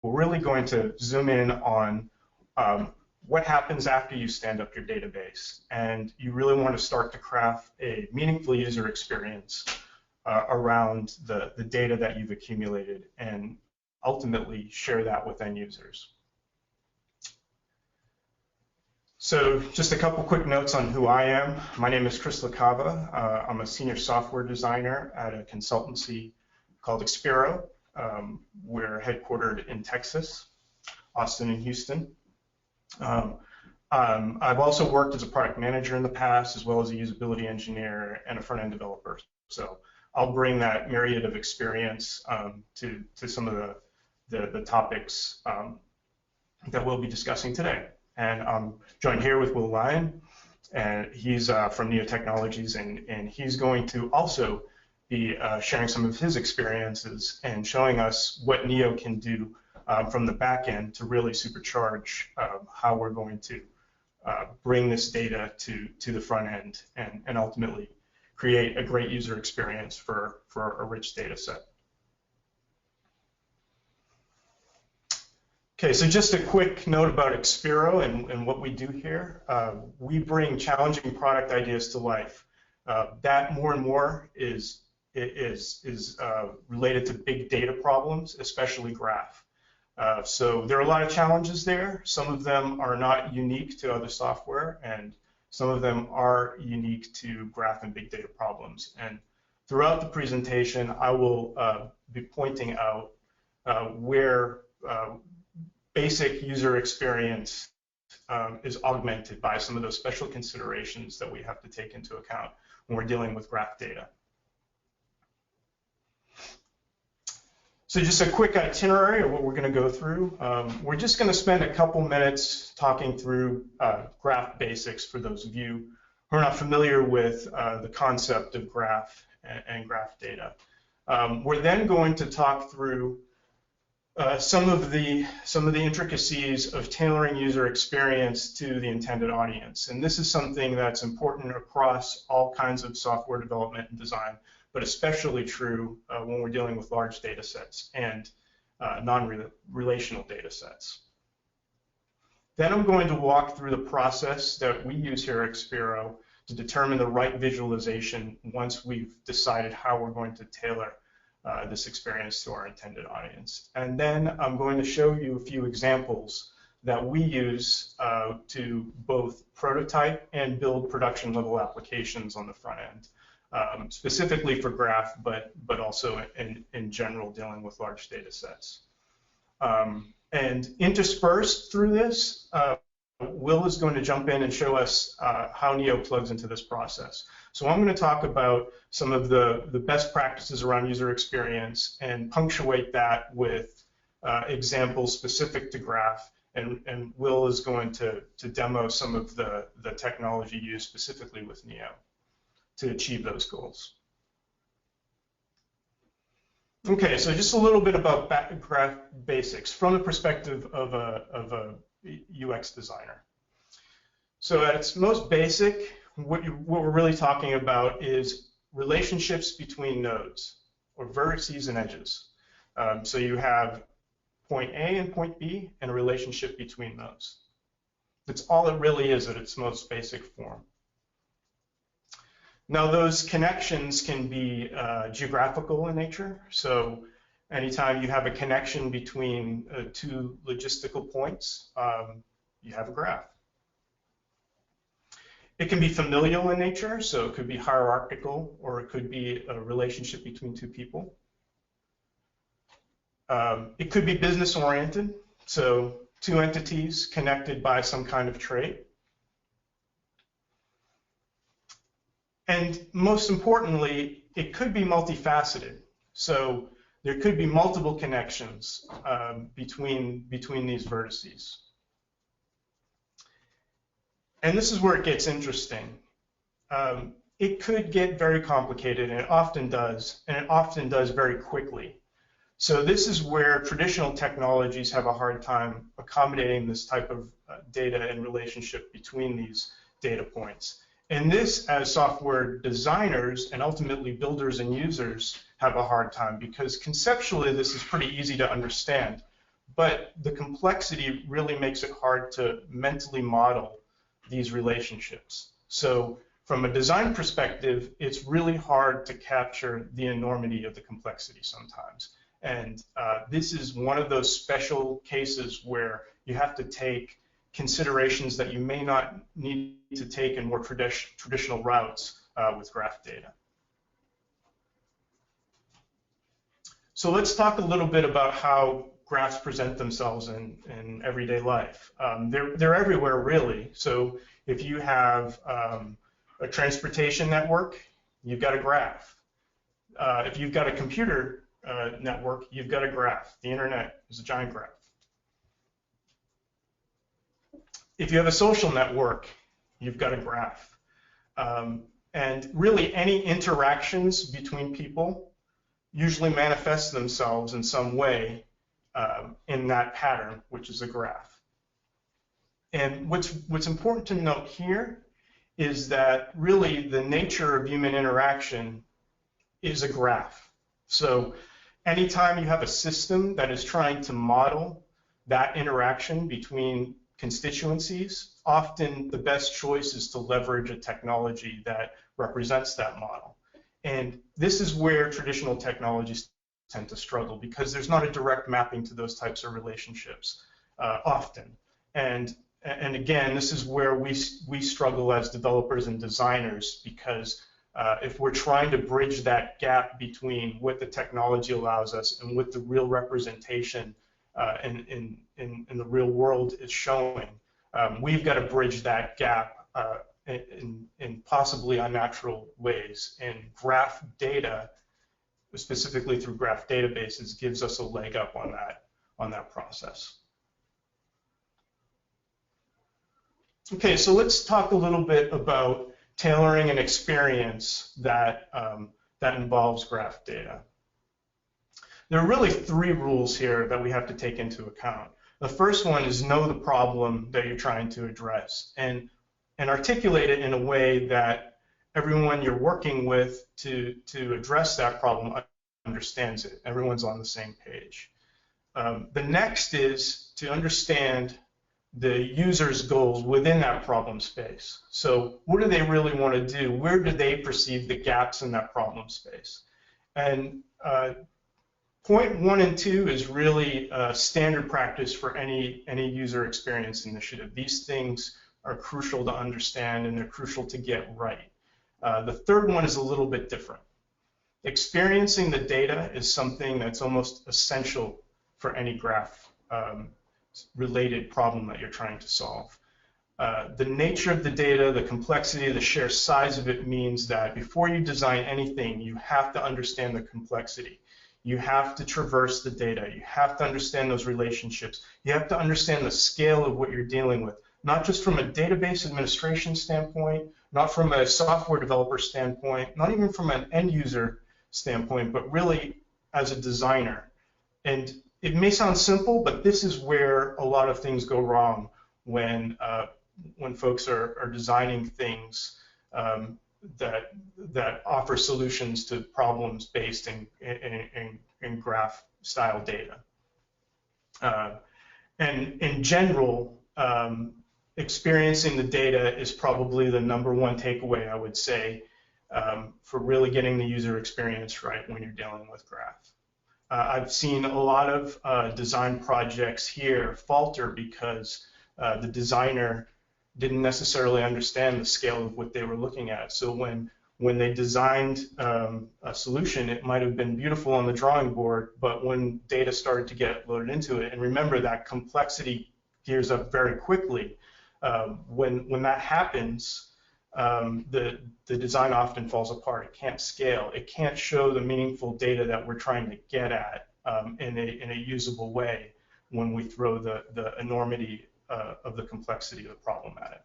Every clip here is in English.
we're really going to zoom in on what happens after you stand up your database. And you really want to start to craft a meaningful user experience around the data that you've accumulated and ultimately share that with end users. So just a couple quick notes on who I am. My name is LaCava. I'm a senior software designer at a consultancy called Expero. We're headquartered in Texas, Austin and Houston. I've also worked as a product manager in the past, as well as a usability engineer and a front-end developer. So I'll bring that myriad of experience to some of the topics that we'll be discussing today. And I'm joined here with Will Lyon, and he's from Neo Technologies, and he's going to also be sharing some of his experiences and showing us what Neo can do from the back end to really supercharge how we're going to bring this data to the front end and ultimately create a great user experience for a rich data set. Okay, so just a quick note about Expero and what we do here. We bring challenging product ideas to life. That more and more is related to big data problems, especially graph. So there are a lot of challenges there. Some of them are not unique to other software, and some of them are unique to graph and big data problems. And throughout the presentation, I will be pointing out where basic user experience is augmented by some of those special considerations that we have to take into account when we're dealing with graph data. So just a quick itinerary of what we're going to go through. We're just going to spend a couple minutes talking through graph basics for those of you who are not familiar with the concept of graph and graph data. We're then going to talk through some of the intricacies of tailoring user experience to the intended audience. And this is something that's important across all kinds of software development and design, but especially true when we're dealing with large data sets and non-relational data sets. Then I'm going to walk through the process that we use here at Expero to determine the right visualization once we've decided how we're going to tailor this experience to our intended audience. And then I'm going to show you a few examples that we use to both prototype and build production level applications on the front end, specifically for graph, but also in general dealing with large data sets. And interspersed through this, Will is going to jump in and show us how Neo plugs into this process. So I'm going to talk about some of the best practices around user experience and punctuate that with examples specific to graph. And Will is going to demo some of the technology used specifically with Neo to achieve those goals. Okay, so just a little bit about graph basics from the perspective of a UX designer. So at its most basic, what we're really talking about is relationships between nodes, or vertices and edges. So you have point A and point B and a relationship between those. That's all it really is at its most basic form. Now those connections can be geographical in nature. So anytime you have a connection between two logistical points, you have a graph. It can be familial in nature, so it could be hierarchical, or it could be a relationship between two people. It could be business-oriented, so two entities connected by some kind of trait. And most importantly, it could be multifaceted. So there could be multiple connections between these vertices. And this is where it gets interesting. It could get very complicated, and it often does very quickly. So this is where traditional technologies have a hard time accommodating this type of data and relationship between these data points. And this, as software designers and ultimately builders and users, have a hard time, because conceptually this is pretty easy to understand. but the complexity really makes it hard to mentally model these relationships. So from a design perspective, it's really hard to capture the enormity of the complexity sometimes. And this is one of those special cases where you have to take considerations that you may not need to take in more traditional routes with graph data. So let's talk a little bit about how graphs present themselves in everyday life. They're everywhere, really. So if you have a transportation network, you've got a graph. If you've got a computer network, you've got a graph. The internet is a giant graph. If you have a social network, you've got a graph. And really, any interactions between people usually manifest themselves in some way in that pattern, which is a graph. And what's important to note here is that really the nature of human interaction is a graph. So anytime you have a system that is trying to model that interaction between constituencies, often the best choice is to leverage a technology that represents that model. And this is where traditional technologies tend to struggle, because there's not a direct mapping to those types of relationships often. And again, this is where we struggle as developers and designers, because if we're trying to bridge that gap between what the technology allows us and what the real representation in the real world is showing, we've got to bridge that gap in possibly unnatural ways. And graph data, specifically through graph databases, gives us a leg up on that process. Okay, so let's talk a little bit about tailoring and experience that involves graph data. There are really 3 rules here that we have to take into account. The first one is know the problem that you're trying to address and articulate it in a way that everyone you're working with to address that problem understands it. Everyone's on the same page. The next is to understand the user's goals within that problem space. So what do they really want to do? Where do they perceive the gaps in that problem space? And point 1 and 2 is really standard practice for any user experience initiative. These things are crucial to understand, and they're crucial to get right. The third one is a little bit different. Experiencing the data is something that's almost essential for any graph related problem that you're trying to solve. The nature of the data, the complexity, the sheer size of it means that before you design anything, you have to understand the complexity. You have to traverse the data. You have to understand those relationships. You have to understand the scale of what you're dealing with, not just from a database administration standpoint, not from a software developer standpoint, not even from an end user standpoint, but really as a designer. And it may sound simple, but this is where a lot of things go wrong when folks are designing things that offer solutions to problems based in graph style data. And in general, experiencing the data is probably the #1 takeaway, I would say, for really getting the user experience right when you're dealing with graph. I've seen a lot of design projects here falter because the designer didn't necessarily understand the scale of what they were looking at. So when they designed a solution, it might have been beautiful on the drawing board, but when data started to get loaded into it, and remember that complexity gears up very quickly, when that happens, the design often falls apart. It can't scale. It can't show the meaningful data that we're trying to get at in a usable way when we throw the enormity of the complexity of the problem at it.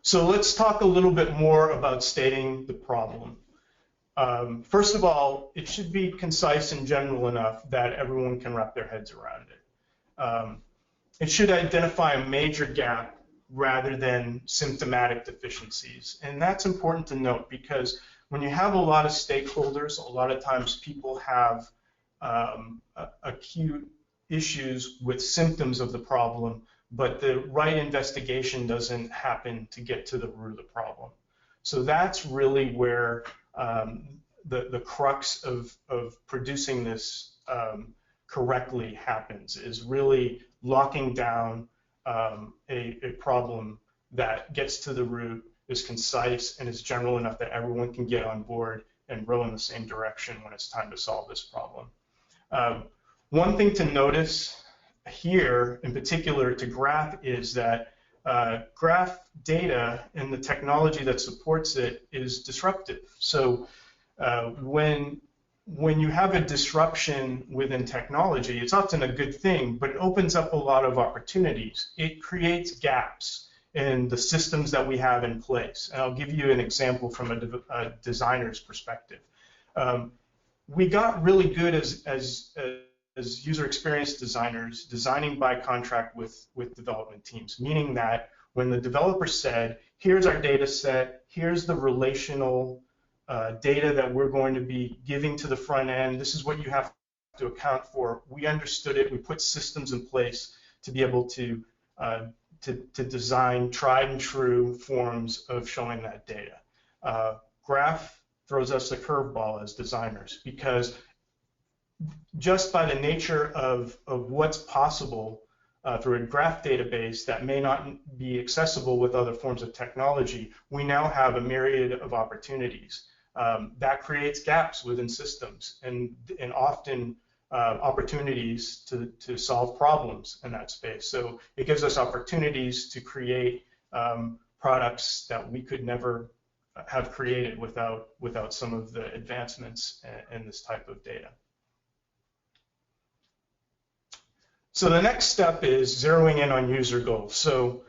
So let's talk a little bit more about stating the problem. First of all, it should be concise and general enough that everyone can wrap their heads around it. It should identify a major gap rather than symptomatic deficiencies. And that's important to note because when you have a lot of stakeholders, a lot of times people have acute issues with symptoms of the problem, but the right investigation doesn't happen to get to the root of the problem. So that's really where the crux of producing this correctly happens, is really locking down a problem that gets to the root, is concise, and is general enough that everyone can get on board and row in the same direction when it's time to solve this problem. One thing to notice here, in particular to graph, is that graph data and the technology that supports it is disruptive. So when you have a disruption within technology, it's often a good thing, but it opens up a lot of opportunities. It creates gaps in the systems that we have in place. And I'll give you an example from a designer's perspective. We got really good as user experience designers designing by contract with development teams, meaning that when the developer said, here's our data set, here's the relational data that we're going to be giving to the front end, this is what you have to account for, we understood it, we put systems in place to be able to design tried and true forms of showing that data. Graph throws us a curveball as designers, because just by the nature of what's possible through a graph database that may not be accessible with other forms of technology, we now have a myriad of opportunities. That creates gaps within systems and often opportunities to solve problems in that space. So it gives us opportunities to create products that we could never have created without some of the advancements in this type of data. So the next step is zeroing in on user goals. So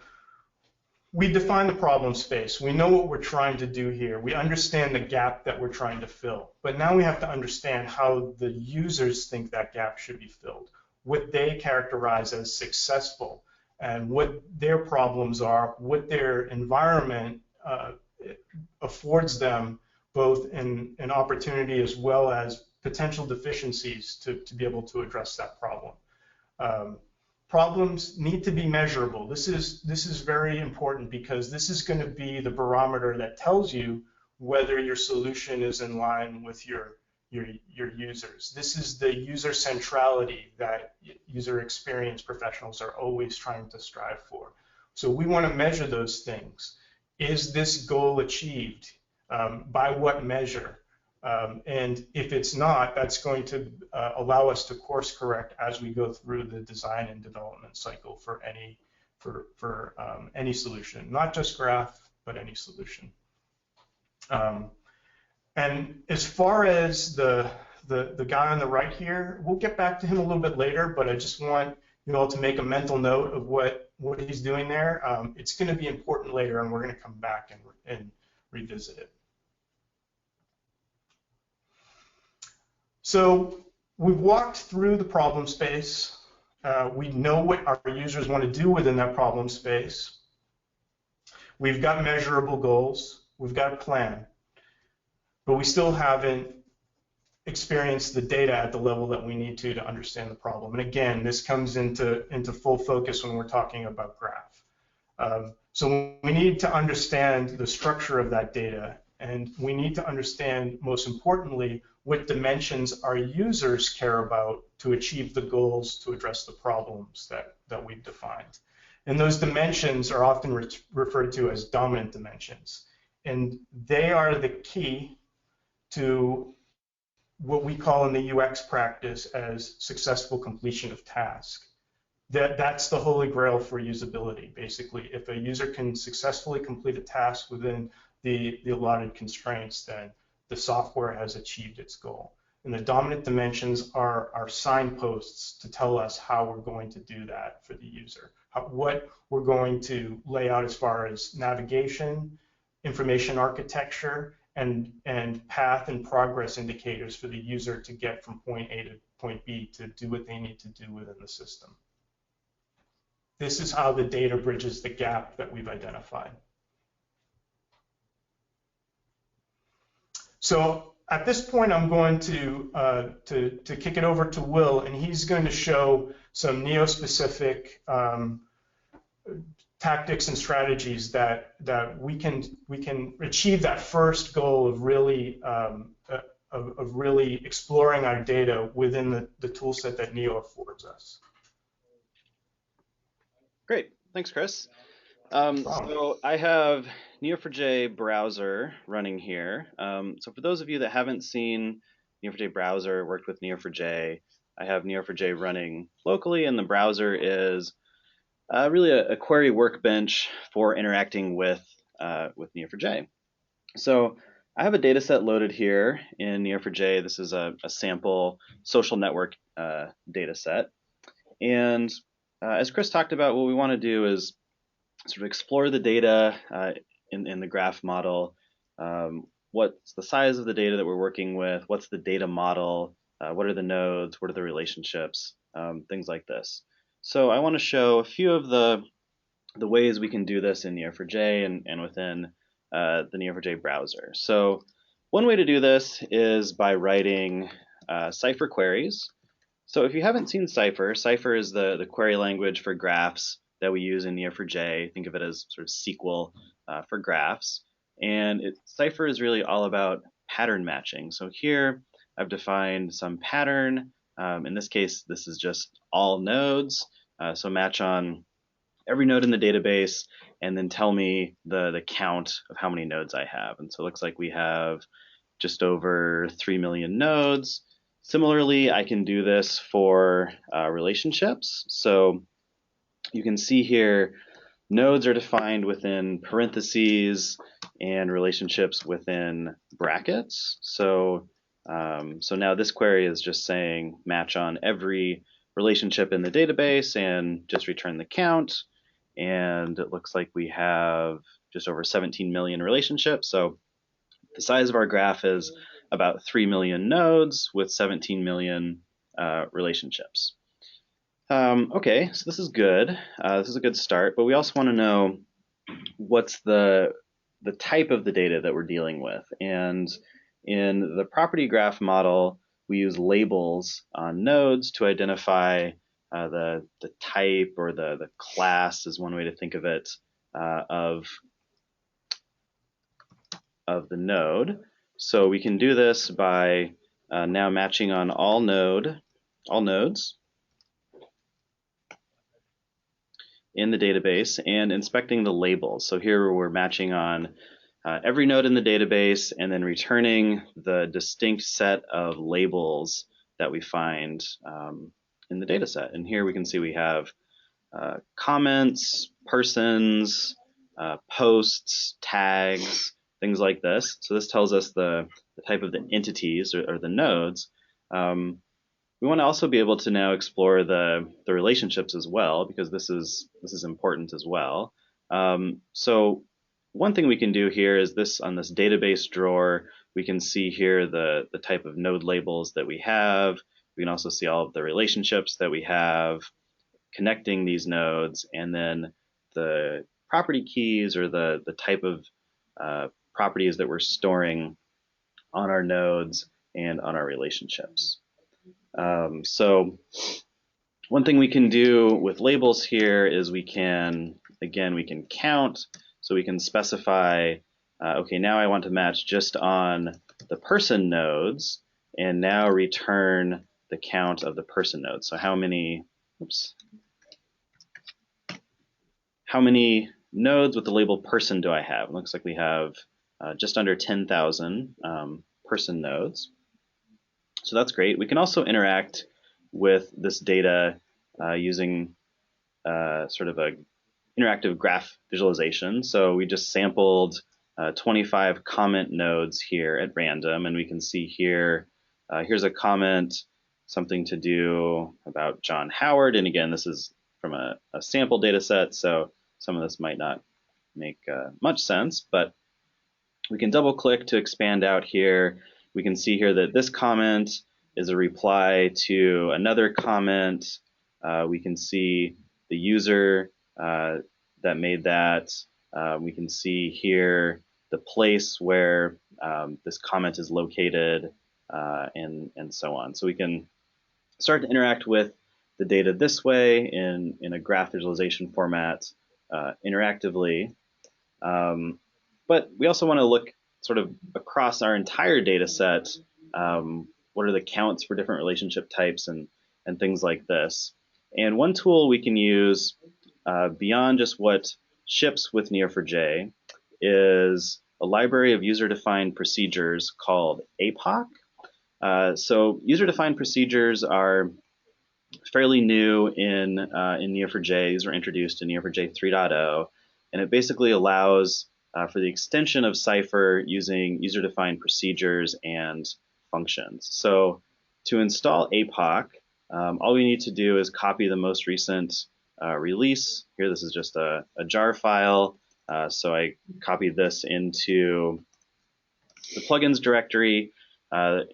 we define the problem space. We know what we're trying to do here. We understand the gap that we're trying to fill. But now we have to understand how the users think that gap should be filled, what they characterize as successful, and what their problems are, what their environment affords them, both in an opportunity as well as potential deficiencies to be able to address that problem. Problems need to be measurable. This is very important, because this is going to be the barometer that tells you whether your solution is in line with your users. This is the user centrality that user experience professionals are always trying to strive for. So we want to measure those things. Is this goal achieved? By what measure? And if it's not, that's going to allow us to course correct as we go through the design and development cycle for any solution, not just graph, but any solution. And as far as the guy on the right here, we'll get back to him a little bit later, but I just want you all to make a mental note of what he's doing there. It's going to be important later, and we're going to come back and revisit it. So we've walked through the problem space. We know what our users want to do within that problem space. We've got measurable goals. We've got a plan. But we still haven't experienced the data at the level that we need to understand the problem. And again, this comes into full focus when we're talking about graph. So we need to understand the structure of that data, and we need to understand, most importantly, what dimensions our users care about to achieve the goals to address the problems that we've defined. And those dimensions are often referred to as dominant dimensions. And they are the key to what we call in the UX practice as successful completion of task. That's the holy grail for usability, basically. If a user can successfully complete a task within the allotted constraints, then the software has achieved its goal. And the dominant dimensions are signposts to tell us how we're going to do that for the user, what we're going to lay out as far as navigation, information architecture, and path and progress indicators for the user to get from point A to point B to do what they need to do within the system. This is how the data bridges the gap that we've identified. So at this point, I'm going to kick it over to Will, and he's going to show some neo-specific tactics and strategies that we can achieve that first goal of really exploring our data within the tool set that Neo affords us. Great, thanks, Chris. So I have Neo4j browser running here. So for those of you that haven't seen Neo4j browser, worked with Neo4j, I have Neo4j running locally, and the browser is really a query workbench for interacting with Neo4j. So I have a data set loaded here in Neo4j. This is a sample social network data set. And as Chris talked about, what we want to do is sort of explore the data in the graph model. What's the size of the data that we're working with? What's the data model? What are the nodes? What are the relationships? Things like this. So I want to show a few of the ways we can do this in Neo4j and within the Neo4j browser. So one way to do this is by writing Cypher queries. So if you haven't seen Cypher, Cypher is the query language for graphs that we use in Neo4j. Think of it as sort of SQL for graphs. And Cypher is really all about pattern matching. So here I've defined some pattern. In this case, this is just all nodes. So match on every node in the database and then tell me the count of how many nodes I have. And so it looks like we have just over 3 million nodes. Similarly, I can do this for relationships. So you can see here, nodes are defined within parentheses and relationships within brackets. So, so now this query is just saying match on every relationship in the database and just return the count. And it looks like we have just over 17 million relationships. So the size of our graph is about 3 million nodes with 17 million relationships. Okay, so this is good. This is a good start, but we also want to know what's the type of the data that we're dealing with. And in the property graph model, we use labels on nodes to identify the type or the class is one way to think of it of the node. So we can do this by now matching on all nodes in the database and inspecting the labels. So here we're matching on every node in the database and then returning the distinct set of labels that we find in the data set. And here we can see we have comments, persons, posts, tags, things like this. So this tells us the type of the entities or the nodes. We want to also be able to now explore the relationships as well, because this is important as well. So one thing we can do here is this on this database drawer, we can see here the type of node labels that we have. We can also see all of the relationships that we have connecting these nodes, and then the property keys or the type of properties that we're storing on our nodes and on our relationships. So one thing we can do with labels here is we can count. So we can specify, okay, now I want to match just on the person nodes and now return the count of the person nodes. So how many nodes with the label person do I have? It looks like we have just under 10,000 person nodes. So that's great. We can also interact with this data using sort of a interactive graph visualization. So we just sampled 25 comment nodes here at random, and we can see here, here's a comment, something to do about John Howard. And again, this is from a sample data set, so some of this might not make much sense, but we can double click to expand out here. We can see here that this comment is a reply to another comment. We can see the user that made that. We can see here the place where this comment is located, and so on. So we can start to interact with the data this way in a graph visualization format interactively. But we also want to look sort of across our entire data set. What are the counts for different relationship types and things like this? And one tool we can use beyond just what ships with Neo4j is a library of user-defined procedures called APOC. So user-defined procedures are fairly new in Neo4j. These were introduced in Neo4j 3.0, and it basically allows for the extension of Cypher using user-defined procedures and functions. So to install APOC, all we need to do is copy the most recent release. Here, this is just a jar file. So I copied this into the plugins directory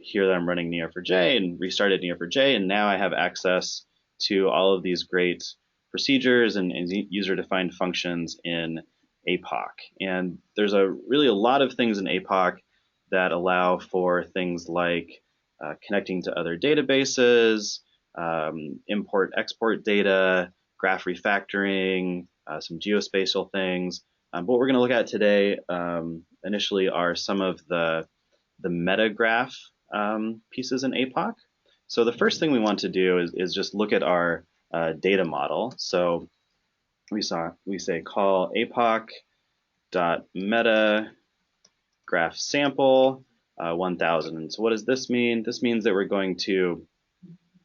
here that I'm running Neo4j and restarted Neo4j, and now I have access to all of these great procedures and user-defined functions in APOC. And there's really a lot of things in APOC that allow for things like connecting to other databases, import-export data, graph refactoring, some geospatial things. But what we're going to look at today initially are some of the meta graph pieces in APOC. So the first thing we want to do is just look at our data model. So we say call APOC.meta graph sample 1000. And so what does this mean? This means that we're going to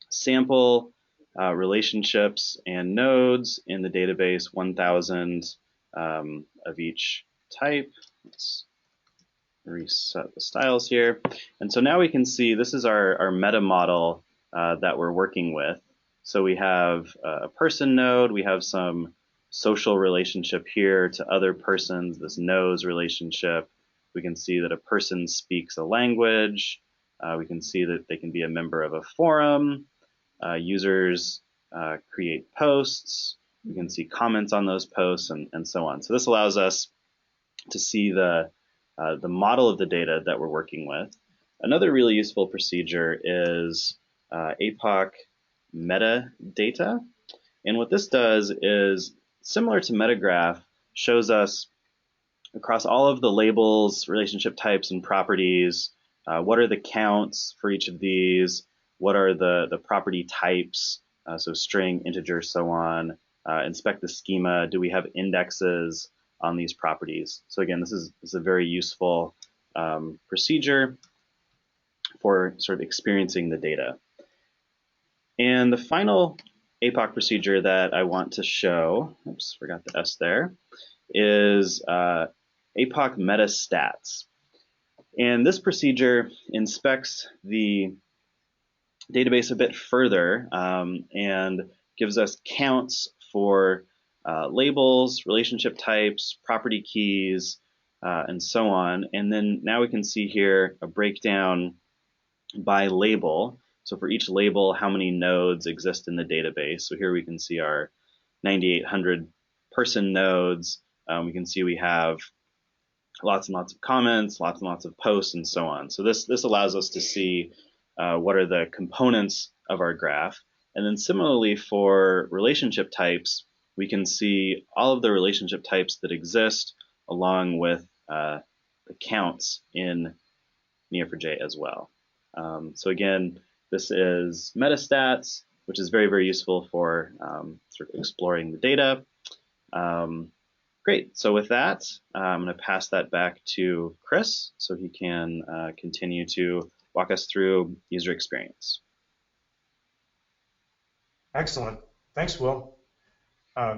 sample relationships and nodes in the database 1000 of each type. Let's reset the styles here. And so now we can see this is our meta model that we're working with. So we have a person node, we have some social relationship here to other persons, this knows relationship. We can see that a person speaks a language. We can see that they can be a member of a forum. Users create posts. We can see comments on those posts and so on. So this allows us to see the model of the data that we're working with. Another really useful procedure is APOC metadata. And what this does is, similar to metagraph, shows us across all of the labels, relationship types, and properties, what are the counts for each of these, what are the property types, so string, integer, so on, inspect the schema, do we have indexes on these properties. So again, this is a very useful procedure for sort of experiencing the data. And the final APOC procedure that I want to show, oops, forgot the S there, is APOC metastats. And this procedure inspects the database a bit further and gives us counts for labels, relationship types, property keys, and so on. And then now we can see here a breakdown by label. So for each label, how many nodes exist in the database. So here we can see our 9,800 person nodes. We can see we have lots and lots of comments, lots and lots of posts, and so on. So this allows us to see what are the components of our graph. And then similarly for relationship types, we can see all of the relationship types that exist along with the counts in Neo4j as well. So again, this is metastats, which is very, very useful for sort of exploring the data. Great. So with that, I'm going to pass that back to Chris so he can continue to walk us through user experience. Excellent. Thanks, Will.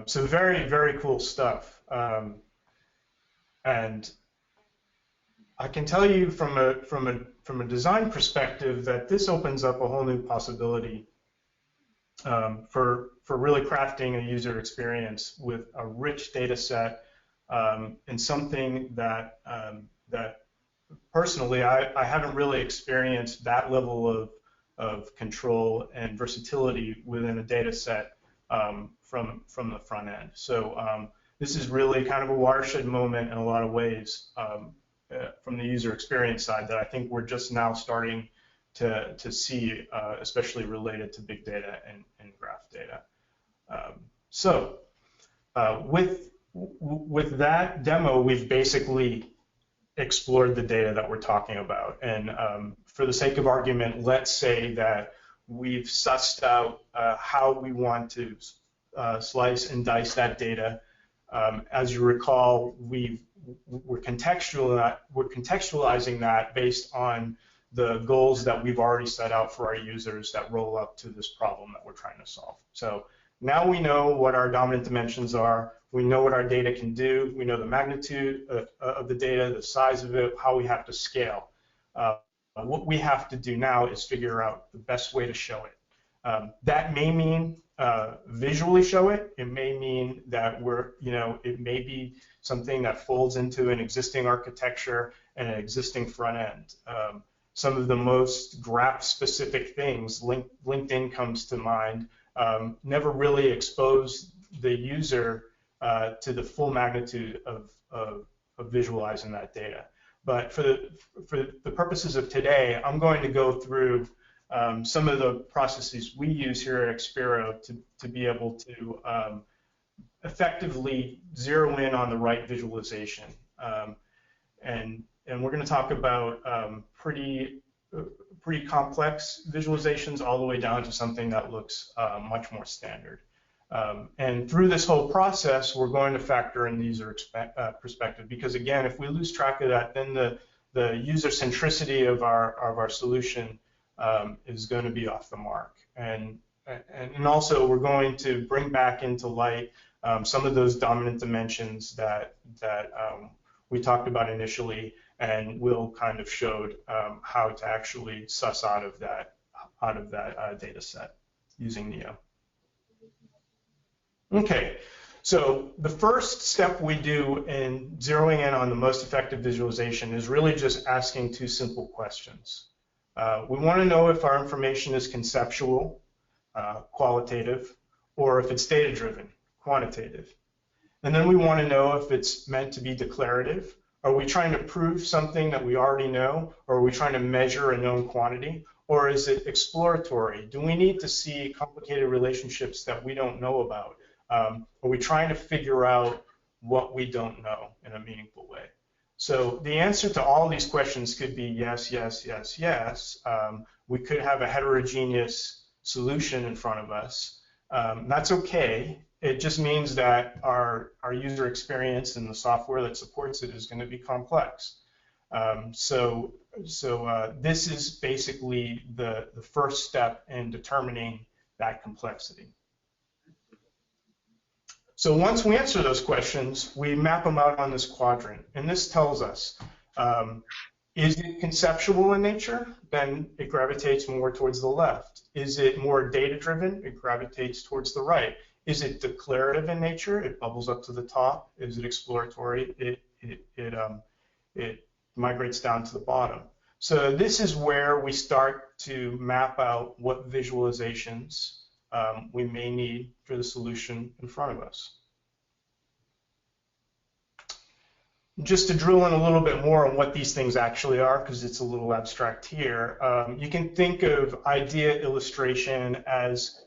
So very, very cool stuff. And I can tell you from a design perspective that this opens up a whole new possibility for really crafting a user experience with a rich data set and something that personally I haven't really experienced that level of control and versatility within a data set from the front end. So this is really kind of a watershed moment in a lot of ways from the user experience side that I think we're just now starting to see, especially related to big data and graph data. With that demo, we've basically explored the data that we're talking about. And for the sake of argument, let's say that we've sussed out how we want to slice and dice that data. As you recall, we're contextualizing that based on the goals that we've already set out for our users that roll up to this problem that we're trying to solve. So now we know what our dominant dimensions are. We know what our data can do. We know the magnitude of the data, the size of it, how we have to scale. What we have to do now is figure out the best way to show it. That may mean visually show it. It may mean that it may be something that folds into an existing architecture and an existing front end. Some of the most graph-specific things, LinkedIn comes to mind, never really expose the user to the full magnitude of visualizing that data. But for the purposes of today, I'm going to go through some of the processes we use here at Expero to be able to effectively zero in on the right visualization. And we're going to talk about pretty complex visualizations all the way down to something that looks much more standard. And through this whole process, we're going to factor in the user perspective, because again, if we lose track of that, then the user centricity of our solution is going to be off the mark. And also, we're going to bring back into light some of those dominant dimensions that we talked about initially, and Will kind of showed how to actually suss out of that data set using Neo. Okay, so the first step we do in zeroing in on the most effective visualization is really just asking two simple questions. We want to know if our information is conceptual, qualitative, or if it's data-driven, quantitative. And then we want to know if it's meant to be declarative. Are we trying to prove something that we already know, or are we trying to measure a known quantity? Or is it exploratory? Do we need to see complicated relationships that we don't know about? Are we trying to figure out what we don't know in a meaningful way? So the answer to all these questions could be yes, yes, yes, yes. We could have a heterogeneous solution in front of us. That's okay. It just means that our user experience and the software that supports it is going to be complex. So this is basically the first step in determining that complexity. So once we answer those questions, we map them out on this quadrant. And this tells us, is it conceptual in nature? Then it gravitates more towards the left. Is it more data-driven? It gravitates towards the right. Is it declarative in nature? It bubbles up to the top. Is it exploratory? It migrates down to the bottom. So this is where we start to map out what visualizations we may need for the solution in front of us. Just to drill in a little bit more on what these things actually are, because it's a little abstract here, you can think of idea illustration as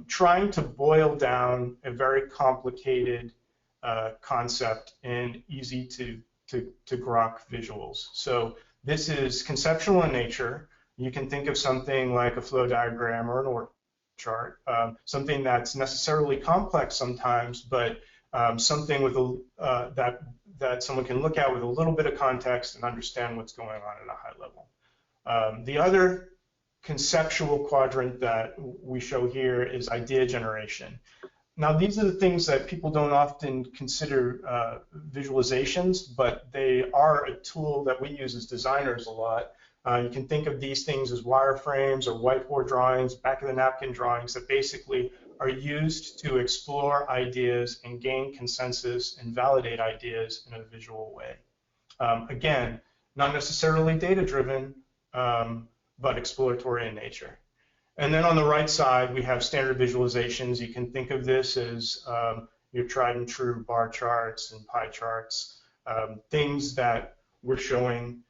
trying to boil down a very complicated concept in easy to grok visuals. So this is conceptual in nature. You can think of something like a flow diagram or an org chart, something that's necessarily complex sometimes, but something with that someone can look at with a little bit of context and understand what's going on at a high level. The other conceptual quadrant that we show here is idea generation. Now, these are the things that people don't often consider visualizations, but they are a tool that we use as designers a lot. You can think of these things as wireframes or whiteboard drawings, back of the napkin drawings that basically are used to explore ideas and gain consensus and validate ideas in a visual way. Again, not necessarily data-driven, but exploratory in nature. And then on the right side, we have standard visualizations. You can think of this as your tried and true bar charts and pie charts, things that we're showing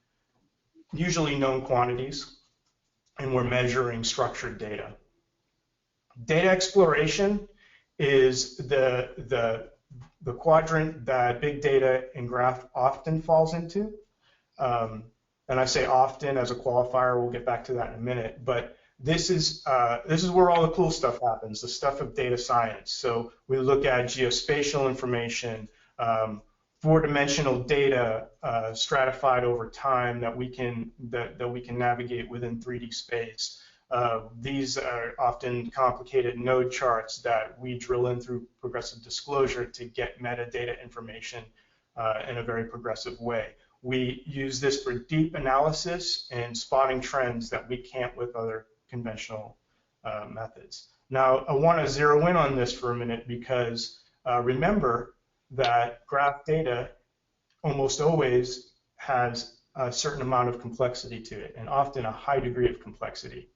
usually known quantities, and we're measuring structured data. Data exploration is the quadrant that big data and graph often falls into. And I say often as a qualifier, we'll get back to that in a minute, but this is where all the cool stuff happens, the stuff of data science. So we look at geospatial information, four-dimensional data stratified over time that we can navigate within 3D space. These are often complicated node charts that we drill in through progressive disclosure to get metadata information in a very progressive way. We use this for deep analysis and spotting trends that we can't with other conventional methods. Now, I want to zero in on this for a minute because remember that graph data almost always has a certain amount of complexity to it, and often a high degree of complexity.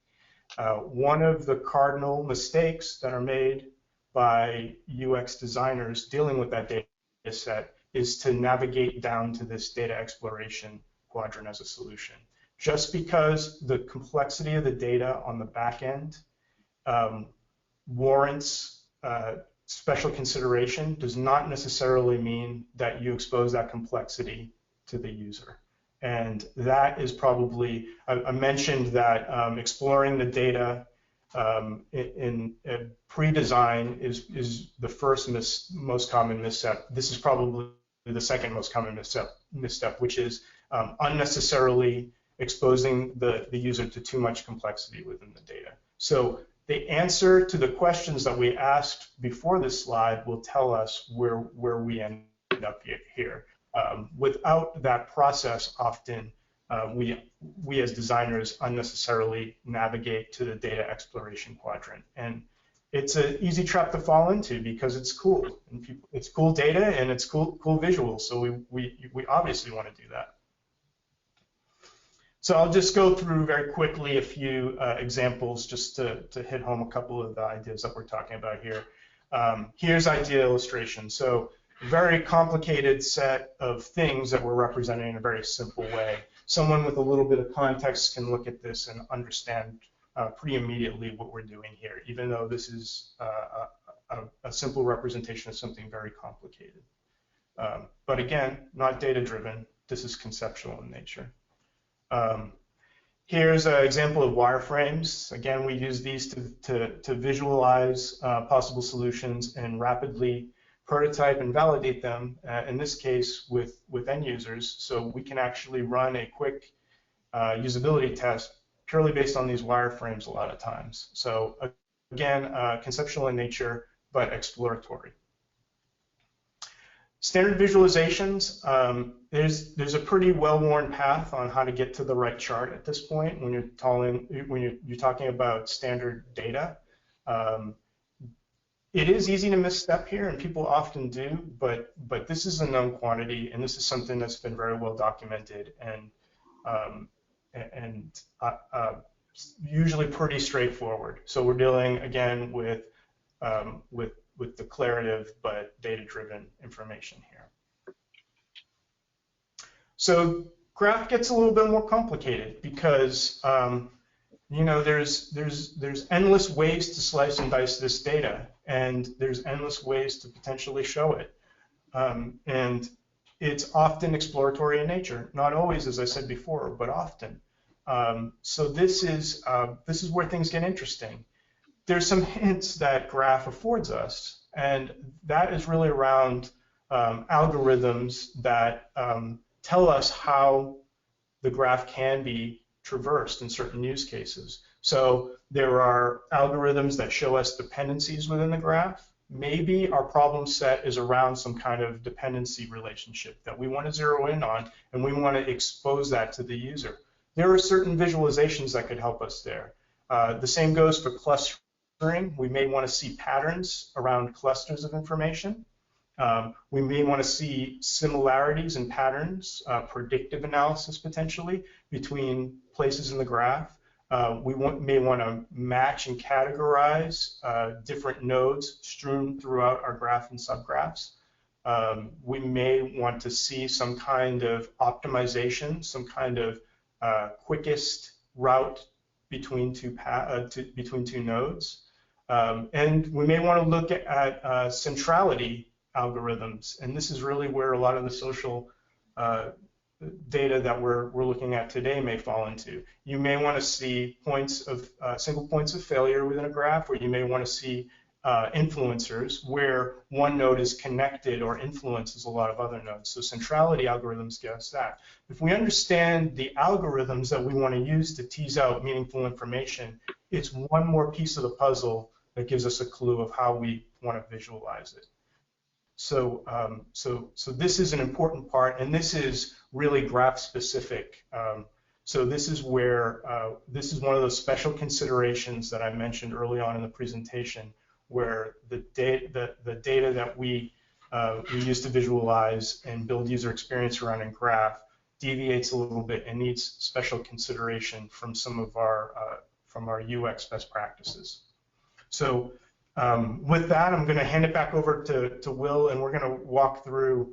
One of the cardinal mistakes that are made by UX designers dealing with that data set is to navigate down to this data exploration quadrant as a solution. Just because the complexity of the data on the back end warrants special consideration does not necessarily mean that you expose that complexity to the user. And that is probably, I mentioned that exploring the data in pre-design is the first most common misstep. This is probably the second most common misstep, which is unnecessarily exposing the user to too much complexity within the data. So the answer to the questions that we asked before this slide will tell us where we end up here. Without that process, often we as designers unnecessarily navigate to the data exploration quadrant. And it's an easy trap to fall into because it's cool. And it's cool data and it's cool visuals. So we obviously want to do that. So I'll just go through very quickly a few examples just to hit home a couple of the ideas that we're talking about here. Here's idea illustration. So very complicated set of things that we're representing in a very simple way. Someone with a little bit of context can look at this and understand pretty immediately what we're doing here, even though this is a simple representation of something very complicated. But again, not data-driven. This is conceptual in nature. Here's an example of wireframes. Again, we use these to visualize possible solutions and rapidly prototype and validate them, in this case with end users, so we can actually run a quick usability test purely based on these wireframes a lot of times. So again, conceptual in nature, but exploratory. Standard visualizations, there's a pretty well-worn path on how to get to the right chart at this point when you're talking about standard data. It is easy to misstep here, and people often do, but this is a known quantity, and this is something that's been very well documented and usually pretty straightforward. So we're dealing again with declarative but data-driven information here. So graph gets a little bit more complicated because you know, there's endless ways to slice and dice this data, and there's endless ways to potentially show it. And it's often exploratory in nature, not always, as I said before, but often. So this is where things get interesting. There's some hints that graph affords us, and that is really around algorithms that tell us how the graph can be traversed in certain use cases. So there are algorithms that show us dependencies within the graph. Maybe our problem set is around some kind of dependency relationship that we want to zero in on, and we want to expose that to the user. There are certain visualizations that could help us there. The same goes for clustering. We may want to see patterns around clusters of information. We may want to see similarities and patterns, predictive analysis potentially, between places in the graph. We may want to match and categorize different nodes strewn throughout our graph and subgraphs. We may want to see some kind of optimization, some kind of quickest route between two nodes. And we may want to look at centrality algorithms. And this is really where a lot of the social data that we're looking at today may fall into. You may want to see single points of failure within a graph, or you may want to see influencers where one node is connected or influences a lot of other nodes. So centrality algorithms give us that. If we understand the algorithms that we want to use to tease out meaningful information, it's one more piece of the puzzle that gives us a clue of how we want to visualize it. So this is an important part, and this is really graph specific. So this is where this is one of those special considerations that I mentioned early on in the presentation, where the data that we use to visualize and build user experience around in graph deviates a little bit and needs special consideration from some of our UX best practices. So with that, I'm going to hand it back over to Will, and we're going to walk through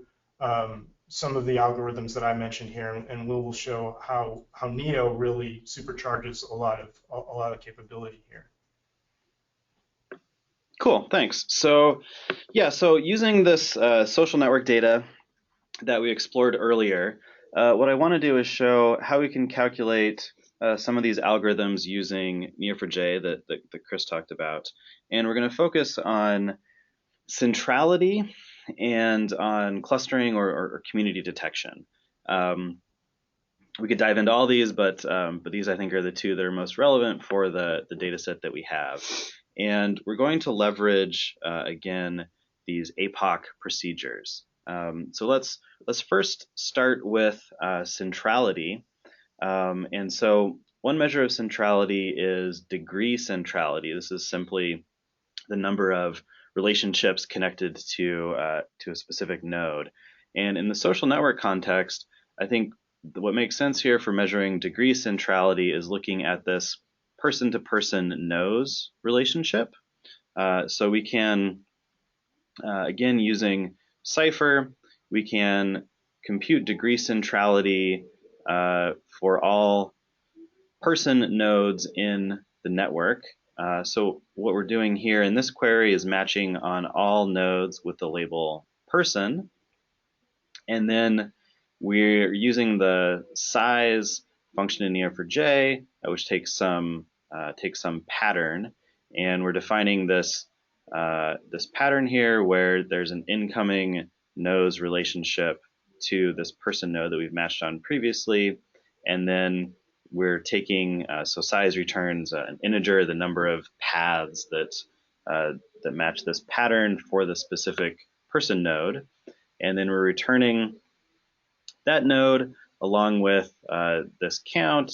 some of the algorithms that I mentioned here, and Will will show how Neo really supercharges a lot of capability here. Cool, thanks. So yeah, so using this social network data that we explored earlier, what I want to do is show how we can calculate some of these algorithms using Neo4j that Chris talked about. And we're going to focus on centrality and on clustering or community detection. We could dive into all these, but these I think are the two that are most relevant for the data set that we have. And we're going to leverage, again, these APOC procedures. So let's first start with centrality. And so one measure of centrality is degree centrality. This is simply the number of relationships connected to a specific node. And in the social network context, I think what makes sense here for measuring degree centrality is looking at this person-to-person knows relationship. So we can, again, using Cypher, we can compute degree centrality for all person nodes in the network. So what we're doing here in this query is matching on all nodes with the label person. And then we're using the size function in Neo4j, which takes some pattern, and we're defining this pattern here where there's an incoming nodes relationship to this person node that we've matched on previously, and then we're taking so size returns an integer, the number of paths that match this pattern for the specific person node, and then we're returning that node along with this count,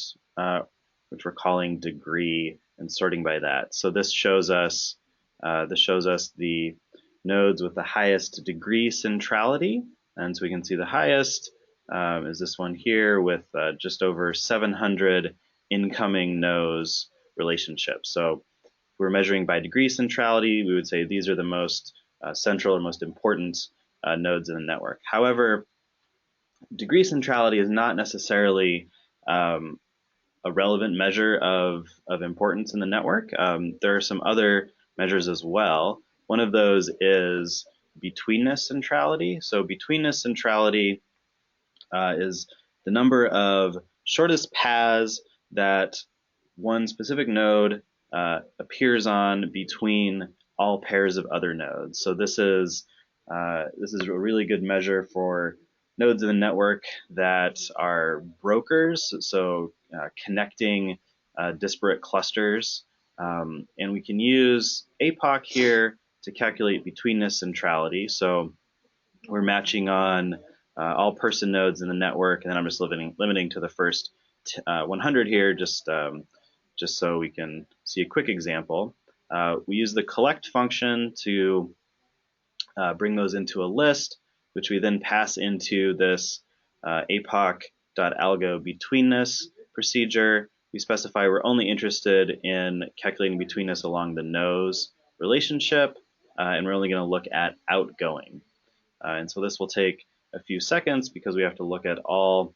which we're calling degree, and sorting by that. So this shows us the nodes with the highest degree centrality, and so we can see the highest is this one here with just over 700 incoming nodes relationships. So if we're measuring by degree centrality, we would say these are the most central or most important nodes in the network. However, degree centrality is not necessarily a relevant measure of importance in the network. There are some other measures as well. One of those is betweenness centrality. So betweenness centrality is the number of shortest paths that one specific node appears on between all pairs of other nodes. So this is a really good measure for nodes in the network that are brokers, so connecting disparate clusters. And we can use APOC here to calculate betweenness centrality. So we're matching on all person nodes in the network, and then I'm just limiting to the first 100 here, just so we can see a quick example. We use the collect function to bring those into a list, which we then pass into this APOC.algo betweenness procedure. We specify we're only interested in calculating betweenness along the nose relationship, and we're only going to look at outgoing. And so this will take a few seconds because we have to look at all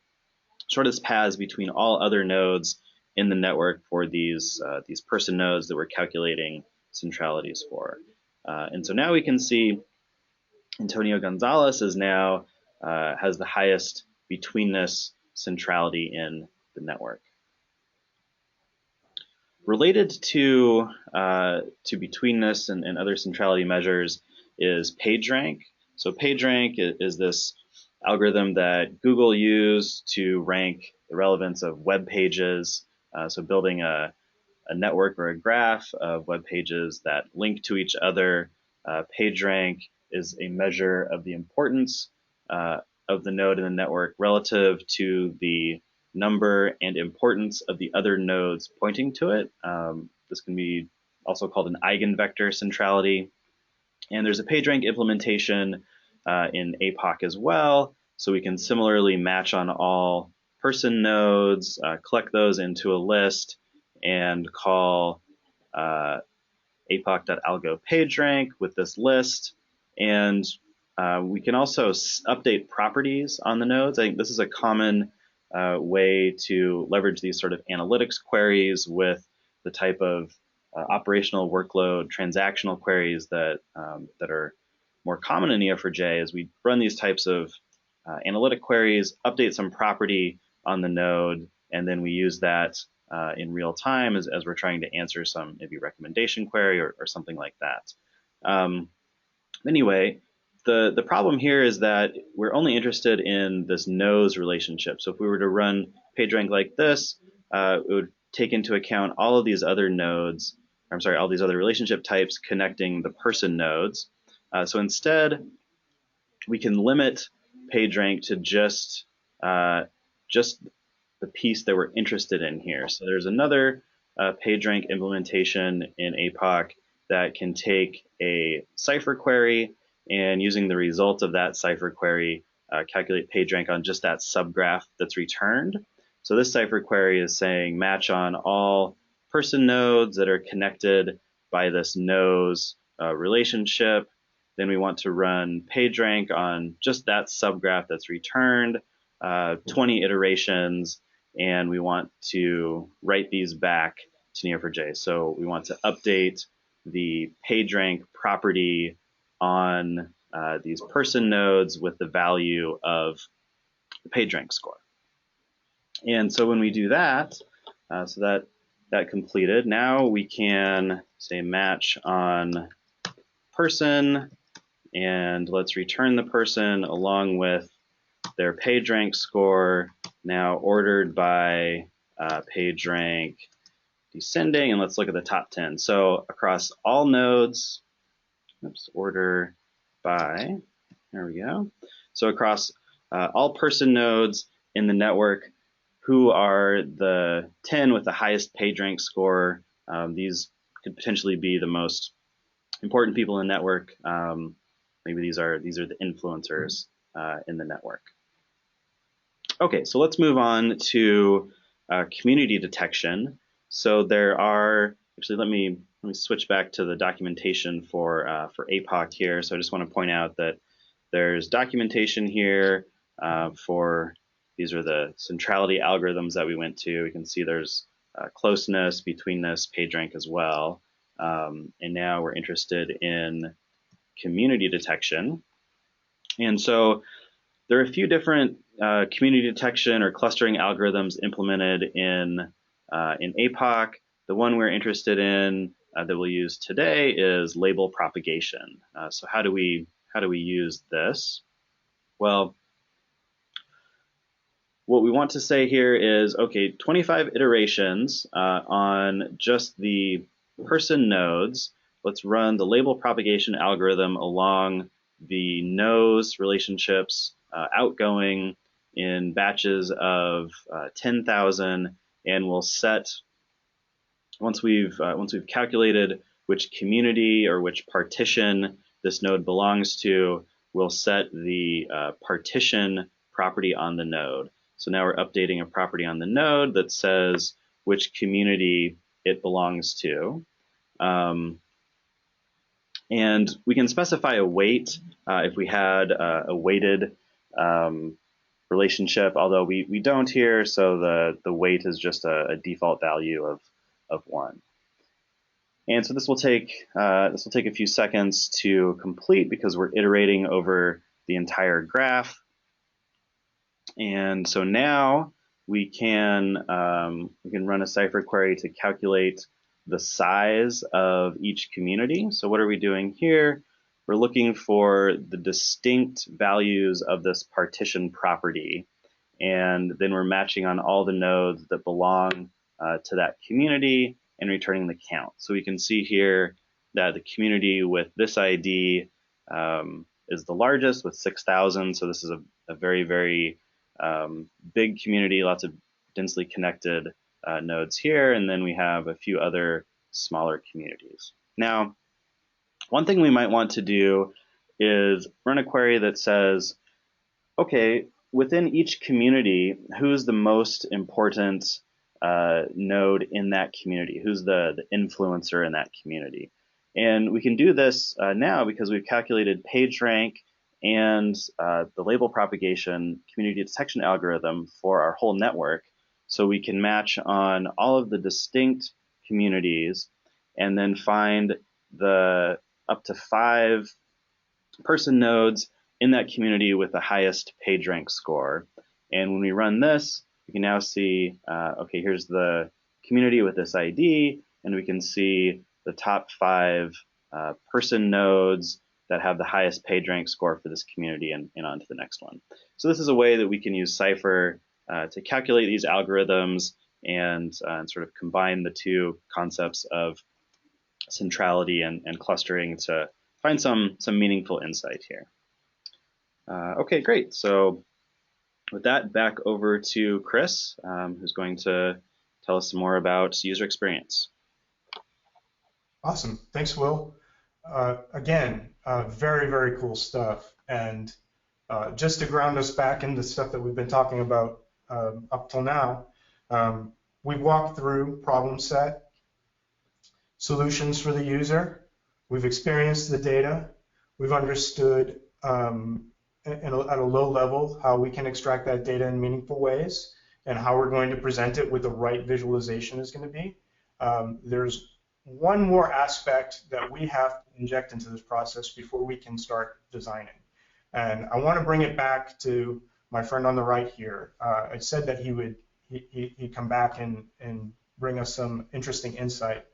shortest paths between all other nodes in the network for these person nodes that we're calculating centralities for. And so now we can see Antonio Gonzalez is now has the highest betweenness centrality in the network. Related to betweenness and other centrality measures is PageRank. So PageRank is this algorithm that Google used to rank the relevance of web pages. So building a network or a graph of web pages that link to each other. PageRank is a measure of the importance of the node in the network relative to the number and importance of the other nodes pointing to it. This can be also called an eigenvector centrality. And there's a PageRank implementation in APOC as well. So we can similarly match on all person nodes, collect those into a list, and call apoc.algo PageRank with this list. And we can also update properties on the nodes. I think this is a common way to leverage these sort of analytics queries with the type of operational workload transactional queries that are more common in Neo4j. As we run these types of analytic queries, update some property on the node, and then we use that in real time as we're trying to answer some maybe recommendation query or something like that. Anyway, the problem here is that we're only interested in this nodes relationship. So if we were to run PageRank like this, it would take into account all of these other nodes, all these other relationship types connecting the person nodes. So instead, we can limit PageRank to just the piece that we're interested in here. So there's another PageRank implementation in APOC that can take a Cypher query and using the result of that Cypher query, calculate PageRank on just that subgraph that's returned. So this Cypher query is saying match on all person nodes that are connected by this nose relationship. Then we want to run PageRank on just that subgraph that's returned, 20 iterations, and we want to write these back to Neo4j. So we want to update the PageRank property on these person nodes with the value of the PageRank score. And so when we do that, so that completed, now we can say match on person, and let's return the person along with their PageRank score, now ordered by PageRank descending, and let's look at the top 10. So across all nodes, order by, there we go. So across all person nodes in the network, who are the 10 with the highest PageRank score? These could potentially be the most important people in the network. Maybe these are the influencers in the network. Okay, so let's move on to community detection. So there are, actually let me switch back to the documentation for APOC here. So I just want to point out that there's documentation here for, these are the centrality algorithms that we went to. We can see there's closeness, betweenness, PageRank as well. And now we're interested in community detection. And so there are a few different community detection or clustering algorithms implemented in APOC. The one we're interested in that we'll use today is label propagation. So how do we use this? Well, what we want to say here is, okay, 25 iterations on just the person nodes. Let's run the label propagation algorithm along the nose relationships outgoing in batches of 10,000, and we'll set, once we've calculated which community or which partition this node belongs to, we'll set the partition property on the node. So now we're updating a property on the node that says which community it belongs to. And we can specify a weight if we had a weighted relationship, although we don't here, so the weight is just a default value of 1. And so this will take a few seconds to complete because we're iterating over the entire graph. And so now we can run a Cypher query to calculate the size of each community. So what are we doing here? We're looking for the distinct values of this partition property, and then we're matching on all the nodes that belong to that community and returning the count. So we can see here that the community with this ID is the largest with 6,000. So this is a very, very big community, lots of densely connected nodes here, and then we have a few other smaller communities. Now, one thing we might want to do is run a query that says, okay, within each community, who's the most important node in that community? Who's the influencer in that community? And we can do this now because we've calculated PageRank and the label propagation community detection algorithm for our whole network. So we can match on all of the distinct communities and then find the up to 5 person nodes in that community with the highest PageRank score. And when we run this, we can now see, okay, here's the community with this ID, and we can see the top 5 person nodes that have the highest PageRank score for this community and on to the next one. So this is a way that we can use Cypher to calculate these algorithms and sort of combine the two concepts of centrality and clustering to find some meaningful insight here. Okay, great. So with that, back over to Chris, who's going to tell us some more about user experience. Awesome. Thanks, Will. Again, very, very cool stuff. And just to ground us back into stuff that we've been talking about up till now, we've walked through problem set, solutions for the user, we've experienced the data, we've understood at a low level how we can extract that data in meaningful ways and how we're going to present it with the right visualization is going to be. There's one more aspect that we have to inject into this process before we can start designing. And I want to bring it back to my friend on the right here. I said that he'd come back and bring us some interesting insight.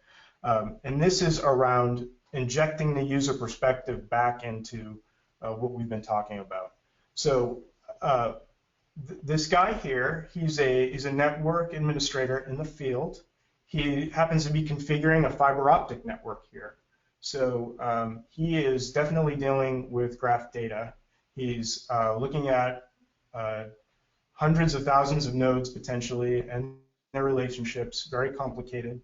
And this is around injecting the user perspective back into what we've been talking about. So this guy here, he's a network administrator in the field. He happens to be configuring a fiber optic network here. So he is definitely dealing with graph data. He's looking at hundreds of thousands of nodes potentially and their relationships, very complicated.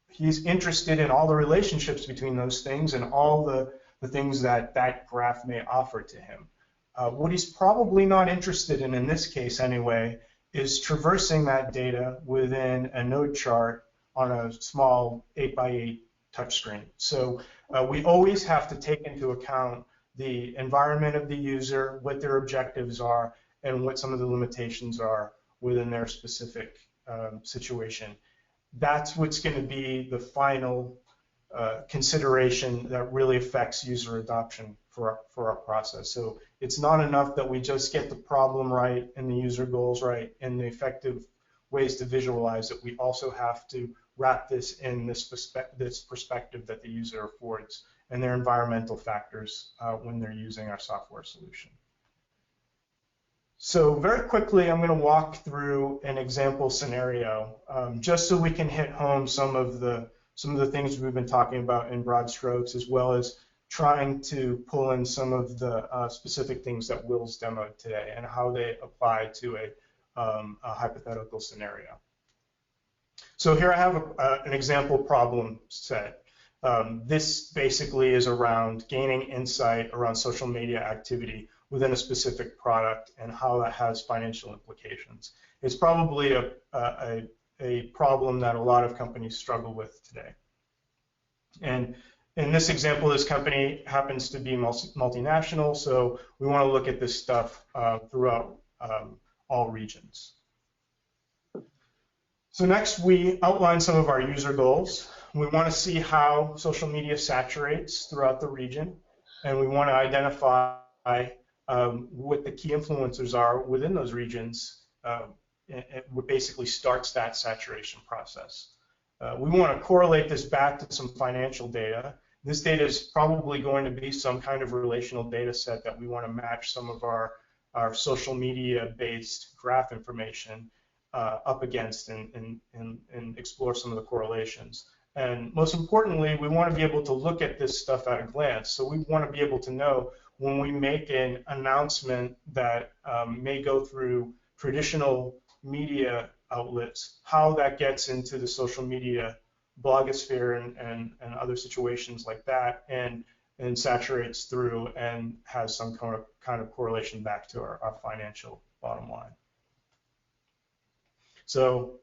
He's interested in all the relationships between those things and all the things that that graph may offer to him. What he's probably not interested in this case anyway, is traversing that data within a node chart on a small 8x8 touchscreen. So we always have to take into account the environment of the user, what their objectives are, and what some of the limitations are within their specific situation. That's what's going to be the final consideration that really affects user adoption for our process. So it's not enough that we just get the problem right and the user goals right and the effective ways to visualize it. We also have to wrap this in this perspective that the user affords and their environmental factors when they're using our software solution. So very quickly, I'm going to walk through an example scenario just so we can hit home some of the things we've been talking about in broad strokes, as well as trying to pull in some of the specific things that Will's demoed today and how they apply to a hypothetical scenario. So here I have an example problem set. This basically is around gaining insight around social media activity within a specific product and how that has financial implications. It's probably a problem that a lot of companies struggle with today. And In this example, this company happens to be multinational, so we want to look at this stuff throughout all regions. So next, we outline some of our user goals. We want to see how social media saturates throughout the region, and we want to identify what the key influencers are within those regions, what basically starts that saturation process. We want to correlate this back to some financial data. This data is probably going to be some kind of relational data set that we want to match some of our social media-based graph information up against and explore some of the correlations. And most importantly, we want to be able to look at this stuff at a glance. So we want to be able to know when we make an announcement that may go through traditional media outlets, how that gets into the social media blogosphere and other situations like that, and saturates through and has some kind of correlation back to our financial bottom line. So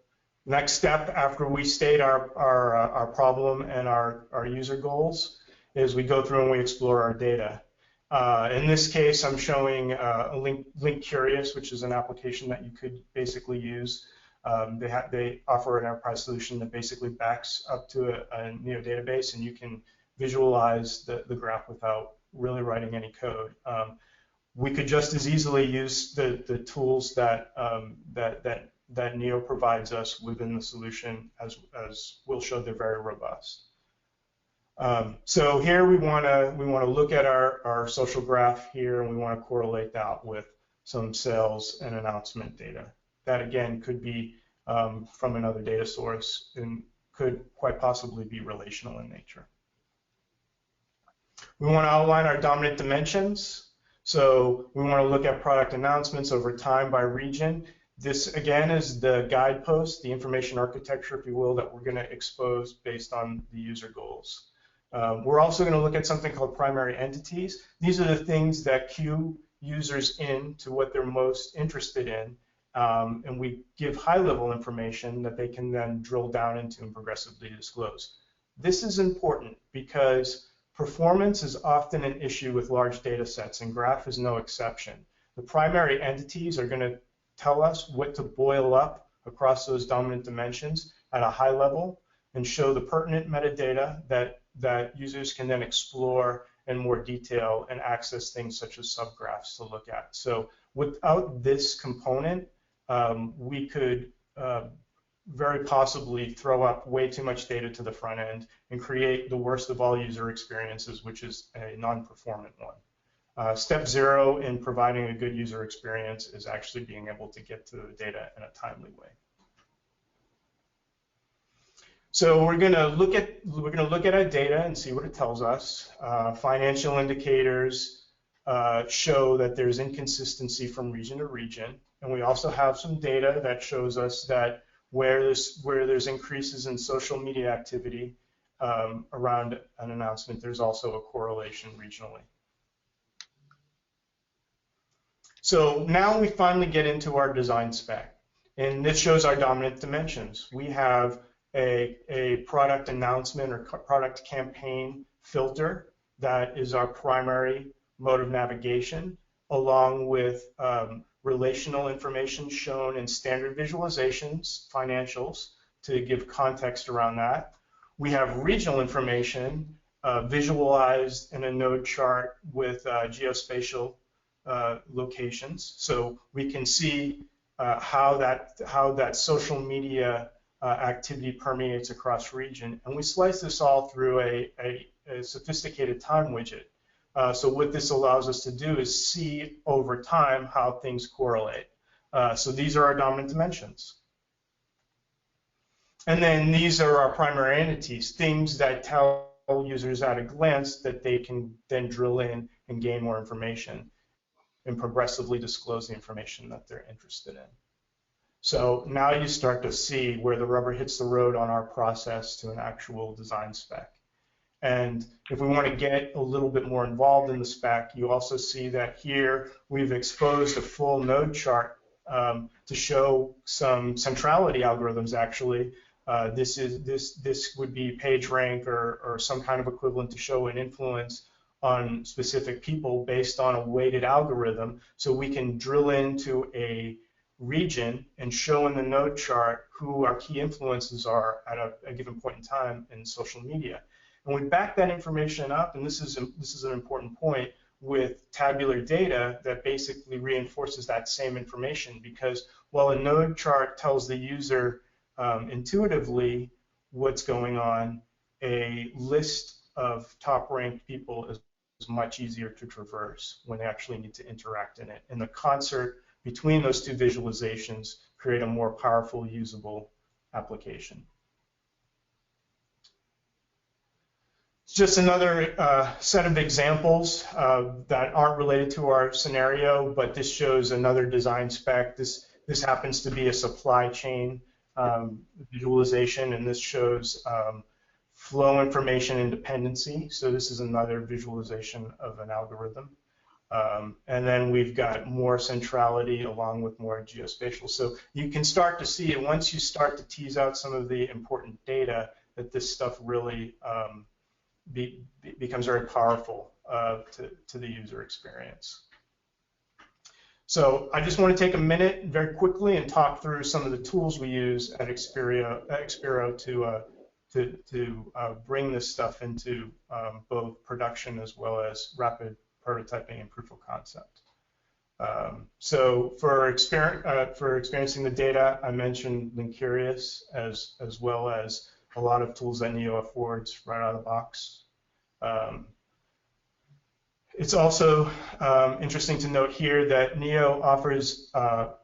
next step after we state our problem and our user goals is we go through and we explore our data. In this case, I'm showing a Link Curious, which is an application that you could basically use. They offer an enterprise solution that basically backs up to a Neo database, and you can visualize the graph without really writing any code. We could just as easily use the tools that Neo provides us within the solution, as we'll show. They're very robust. So here we want to look at our social graph here, and we want to correlate that with some sales and announcement data. That again could be from another data source and could quite possibly be relational in nature. We want to outline our dominant dimensions. So we want to look at product announcements over time by region. This again is the guidepost, the information architecture, if you will, that we're going to expose based on the user goals. We're also going to look at something called primary entities. These are the things that cue users in to what they're most interested in, and we give high-level information that they can then drill down into and progressively disclose. This is important because performance is often an issue with large data sets, and graph is no exception. The primary entities are going to tell us what to boil up across those dominant dimensions at a high level and show the pertinent metadata that users can then explore in more detail and access things such as subgraphs to look at. So without this component, we could very possibly throw up way too much data to the front end and create the worst of all user experiences, which is a non-performant one. Step 0 in providing a good user experience is actually being able to get to the data in a timely way. So we're going to look at our data and see what it tells us. Financial indicators show that there's inconsistency from region to region, and we also have some data that shows us that where there's increases in social media activity around an announcement, there's also a correlation regionally. So now we finally get into our design spec, and this shows our dominant dimensions. We have a product announcement or product campaign filter that is our primary mode of navigation, along with relational information shown in standard visualizations, financials, to give context around that. We have regional information visualized in a node chart with geospatial locations, so we can see how that social media activity permeates across region, and we slice this all through a sophisticated time widget. So what this allows us to do is see over time how things correlate. So these are our dominant dimensions. And then these are our primary entities, things that tell users at a glance that they can then drill in and gain more information and progressively disclose the information that they're interested in. So now you start to see where the rubber hits the road on our process to an actual design spec. And if we want to get a little bit more involved in the spec, you also see that here we've exposed a full node chart to show some centrality algorithms actually This would be page rank or some kind of equivalent to show an influence on specific people based on a weighted algorithm. So we can drill into a region and show in the node chart who our key influences are at a given point in time in social media. And we back that information up, and this is an important point, with tabular data that basically reinforces that same information, because while a node chart tells the user intuitively what's going on, a list of top-ranked people is much easier to traverse when they actually need to interact in it. And the concert between those two visualizations create a more powerful, usable application. It's just another set of examples that aren't related to our scenario, but this shows another design spec. This happens to be a supply chain visualization, and this shows flow information and dependency. So this is another visualization of an algorithm. And then we've got more centrality along with more geospatial. So you can start to see, and once you start to tease out some of the important data, that this stuff really becomes very powerful to the user experience. So I just want to take a minute very quickly and talk through some of the tools we use at Expero to bring this stuff into both production as well as rapid prototyping and proof of concept. So for experiencing the data, I mentioned Linkurious as well as a lot of tools that Neo affords right out of the box. It's also interesting to note here that Neo offers a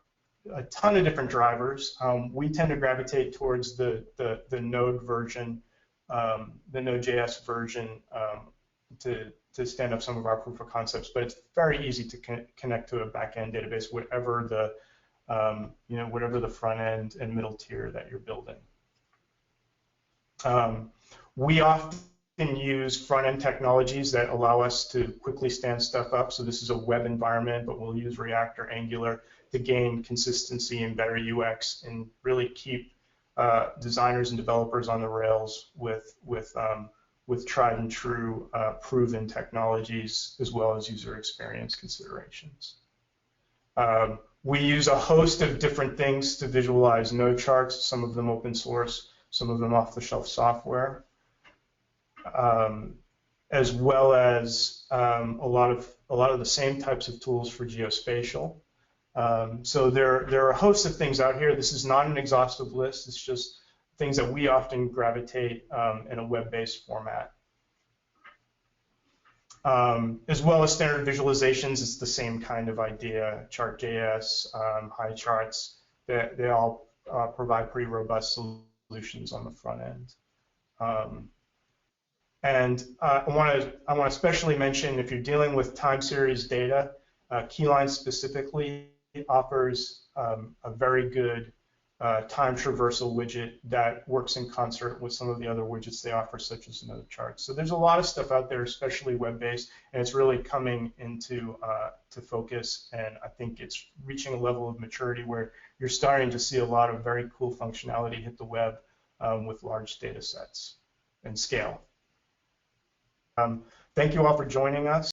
ton of different drivers. We tend to gravitate towards the Node version, the Node.js version, to stand up some of our proof of concepts. But it's very easy to connect to a backend database, whatever the front end and middle tier that you're building. We often use front-end technologies that allow us to quickly stand stuff up. So this is a web environment, but we'll use React or Angular to gain consistency and better UX and really keep designers and developers on the rails with tried and true proven technologies as well as user experience considerations. We use a host of different things to visualize node charts, some of them open source, some of them off-the-shelf software, as well as a lot of the same types of tools for geospatial. So there are a host of things out here. This is not an exhaustive list. It's just things that we often gravitate in a web-based format. As well as standard visualizations, it's the same kind of idea. Chart.js, HiCharts, they all provide pretty robust solutions on the front end. And I want to especially mention, if you're dealing with time series data, Keyline specifically offers a very good time traversal widget that works in concert with some of the other widgets they offer, such as node charts. So there's a lot of stuff out there, especially web-based, and it's really coming into to focus. And I think it's reaching a level of maturity where you're starting to see a lot of very cool functionality hit the web with large data sets and scale. Thank you all for joining us.